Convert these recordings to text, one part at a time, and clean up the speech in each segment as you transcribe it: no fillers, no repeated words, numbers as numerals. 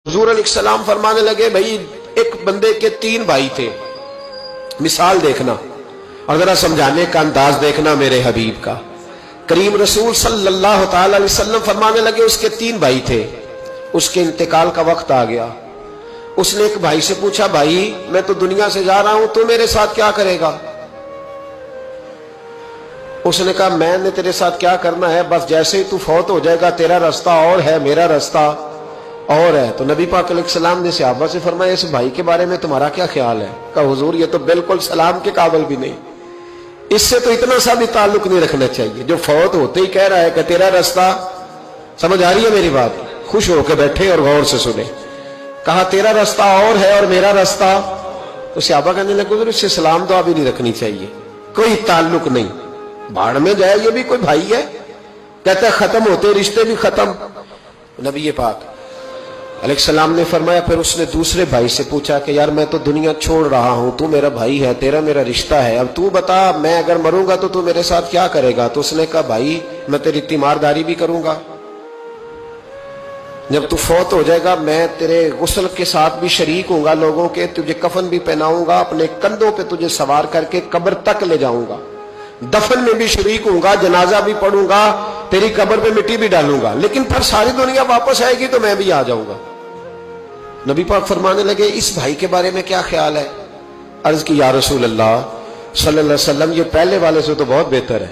حضور علیہ السلام فرمانے لگے بھائی ایک بندے کے 3 بھائی تھے، مثال دیکھنا اور ذرا سمجھانے کا انداز دیکھنا میرے حبیب کا۔ کریم رسول صلی اللہ تعالی علیہ وسلم فرمانے لگے اس کے 3 بھائی تھے، اس کے انتقال کا وقت آ گیا۔ اس نے ایک بھائی سے پوچھا بھائی میں تو دنیا سے جا رہا ہوں، تو میرے ساتھ کیا کرے گا؟ اس نے کہا میں نے تیرے ساتھ کیا کرنا ہے، بس جیسے ہی تو فوت ہو جائے گا تیرا راستہ اور ہے میرا راستہ اور ہے۔ تو نبی پاک علیہ السلام نے صحابہ سے فرمایا اس بھائی کے بارے میں تمہارا کیا خیال ہے؟ کہا حضور یہ تو بالکل سلام کے قابل بھی نہیں، اس سے تو اتنا سا بھی تعلق نہیں رکھنا چاہیے، جو فوت ہوتے ہی کہہ رہا ہے کہ تیرا راستہ۔ سمجھ آ رہی ہے میری بات؟ خوش ہو کے بیٹھے اور غور سے سنے۔ کہا تیرا راستہ اور ہے اور میرا راستہ، تو صحابہ کہنے لگے حضور اس سے سلام دعا بھی نہیں رکھنی چاہیے، کوئی تعلق نہیں، بھاڑ میں جائے یہ بھی کوئی بھائی ہے؟ کہتا ہے ختم ہوتے رشتے بھی ختم۔ نبی پاک علیہ السلام نے فرمایا پھر اس نے دوسرے بھائی سے پوچھا کہ یار میں تو دنیا چھوڑ رہا ہوں، تو میرا بھائی ہے، تیرا میرا رشتہ ہے، اب تو بتا میں اگر مروں گا تو میرے ساتھ کیا کرے گا؟ تو اس نے کہا بھائی میں تیری تیمارداری بھی کروں گا، جب تو فوت ہو جائے گا میں تیرے غسل کے ساتھ بھی شریک ہوں گا، لوگوں کے تجھے کفن بھی پہناؤں گا، اپنے کندھوں پہ تجھے سوار کر کے قبر تک لے جاؤں گا، دفن میں بھی شریک ہوں گا، جنازہ بھی پڑھوں گا، تیری قبر پہ مٹی بھی ڈالوں گا، لیکن پھر ساری دنیا واپس آئے گی تو میں بھی آ جاؤں گا۔ نبی پاک فرمانے لگے اس بھائی کے بارے میں کیا خیال ہے؟ عرض کی یا رسول اللہ صلی اللہ علیہ وسلم یہ پہلے والے سے تو بہت بہتر ہے،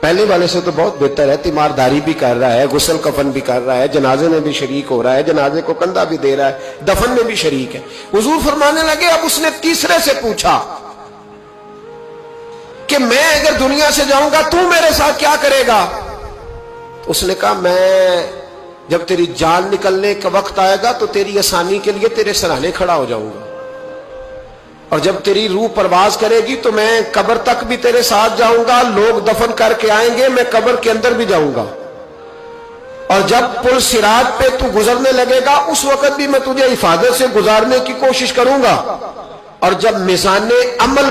پہلے والے سے تو بہت بہتر ہے، تیمارداری بھی کر رہا ہے، غسل کفن بھی کر رہا ہے، جنازے میں بھی شریک ہو رہا ہے، جنازے کو کندھا بھی دے رہا ہے، دفن میں بھی شریک ہے۔ حضور فرمانے لگے اب اس نے تیسرے سے پوچھا کہ میں اگر دنیا سے جاؤں گا تو میرے ساتھ کیا کرے گا؟ اس نے کہا میں جب تیری جان نکلنے کا وقت آئے گا تو تیری آسانی کے لیے تیرے سرانے کھڑا ہو جاؤں گا، اور جب تیری روح پرواز کرے گی تو میں قبر تک بھی تیرے ساتھ جاؤں گا، لوگ دفن کر کے آئیں گے میں قبر کے اندر بھی جاؤں گا، اور جب پل صراط پہ تو گزرنے لگے گا اس وقت بھی میں تجھے حفاظت سے گزارنے کی کوشش کروں گا، اور جب میزان عمل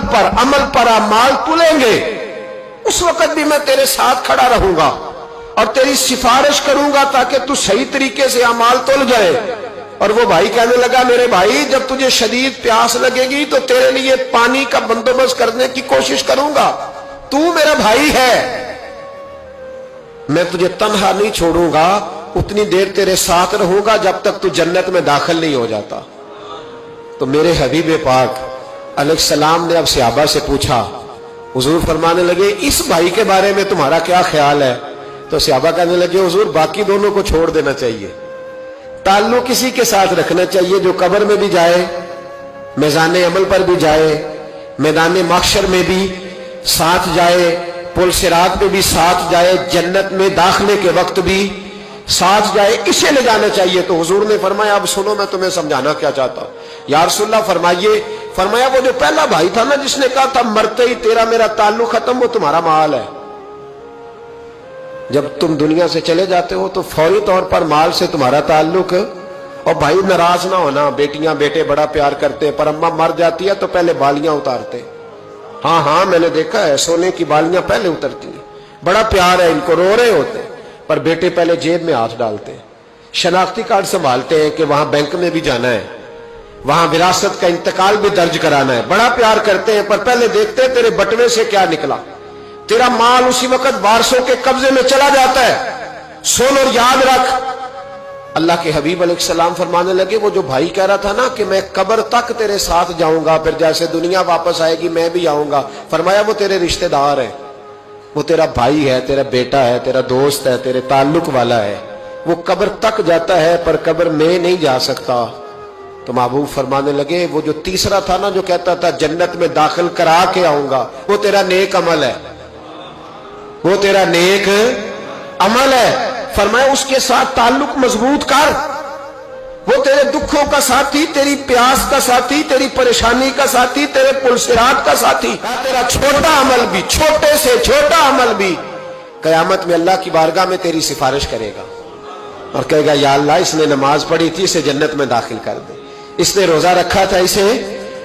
پر اعمال تلیں گے اس وقت بھی میں تیرے ساتھ کھڑا رہوں گا اور تیری سفارش کروں گا تاکہ تو صحیح طریقے سے اعمال تل جائے۔ اور وہ بھائی کہنے لگا میرے بھائی جب تجھے شدید پیاس لگے گی تو تیرے لیے پانی کا بندوبست کرنے کی کوشش کروں گا، تو میرا بھائی ہے، میں تجھے تنہا نہیں چھوڑوں گا، اتنی دیر تیرے ساتھ رہوں گا جب تک تو جنت میں داخل نہیں ہو جاتا۔ تو میرے حبیب پاک علیہ السلام نے اب صحابہ سے پوچھا، حضور فرمانے لگے اس بھائی کے بارے میں تمہارا کیا خیال ہے؟ تو صحابہ کہنے لگے حضور باقی دونوں کو چھوڑ دینا چاہیے، تعلق کسی کے ساتھ رکھنا چاہیے جو قبر میں بھی جائے، میزان عمل پر بھی جائے، میدان محشر میں بھی ساتھ جائے، پل صراط پہ بھی ساتھ جائے، جنت میں داخلے کے وقت بھی ساتھ جائے، اسے لے جانا چاہیے۔ تو حضور نے فرمایا اب سنو میں تمہیں سمجھانا کیا چاہتا ہوں۔ یا رسول اللہ فرمائیے۔ فرمایا وہ جو پہلا بھائی تھا نا جس نے کہا تھا مرتے ہی تیرا میرا تعلق ختم، وہ تمہارا مال ہے، جب تم دنیا سے چلے جاتے ہو تو فوری طور پر مال سے تمہارا تعلق۔ اور بھائی ناراض نہ ہونا، بیٹیاں بیٹے بڑا پیار کرتے پر اماں مر جاتی ہے تو پہلے بالیاں اتارتے، ہاں میں نے دیکھا ہے سونے کی بالیاں پہلے اترتی ہیں، بڑا پیار ہے ان کو، رو رہے ہوتے پر بیٹے پہلے جیب میں ہاتھ ڈالتے، شناختی کارڈ سنبھالتے ہیں کہ وہاں بینک میں بھی جانا ہے، وہاں وراثت کا انتقال بھی درج کرانا ہے، بڑا پیار کرتے ہیں پر پہلے دیکھتے تیرے بٹوے سے کیا نکلا، تیرا مال اسی وقت وارثوں کے قبضے میں چلا جاتا ہے، سن اور یاد رکھ۔ اللہ کے حبیب علیہ السلام فرمانے لگے وہ جو بھائی کہہ رہا تھا نا کہ میں قبر تک تیرے ساتھ جاؤں گا پھر جیسے دنیا واپس آئے گی میں بھی آؤں گا، فرمایا وہ تیرے رشتہ دار ہے، وہ تیرا بھائی ہے، تیرا بیٹا ہے، تیرا دوست ہے، تیرے تعلق والا ہے، وہ قبر تک جاتا ہے پر قبر میں نہیں جا سکتا۔ تو محبوب فرمانے لگے وہ جو تیسرا تھا نا جو کہتا تھا جنت میں داخل کرا کے آؤں گا، وہ تیرا نیک عمل ہے، وہ تیرا نیک عمل ہے، فرمایا اس کے ساتھ تعلق مضبوط کر، وہ تیرے دکھوں کا ساتھی، تیری پیاس کا ساتھی، تیری پریشانی کا ساتھی، تیرے پل صراط کا ساتھی، تیرا چھوٹا عمل بھی، چھوٹے سے چھوٹا عمل بھی قیامت میں اللہ کی بارگاہ میں تیری سفارش کرے گا اور کہے گا یا اللہ اس نے نماز پڑھی تھی اسے جنت میں داخل کر دے، اس نے روزہ رکھا تھا اسے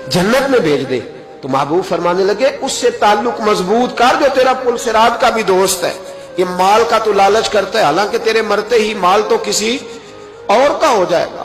جنت میں بھیج دے۔ تو محبوب فرمانے لگے اس سے تعلق مضبوط کر جو تیرا پل صراط کا بھی دوست ہے، یہ مال کا تو لالچ کرتا ہے، حالانکہ تیرے مرتے ہی مال تو کسی اور کا ہو جائے گا،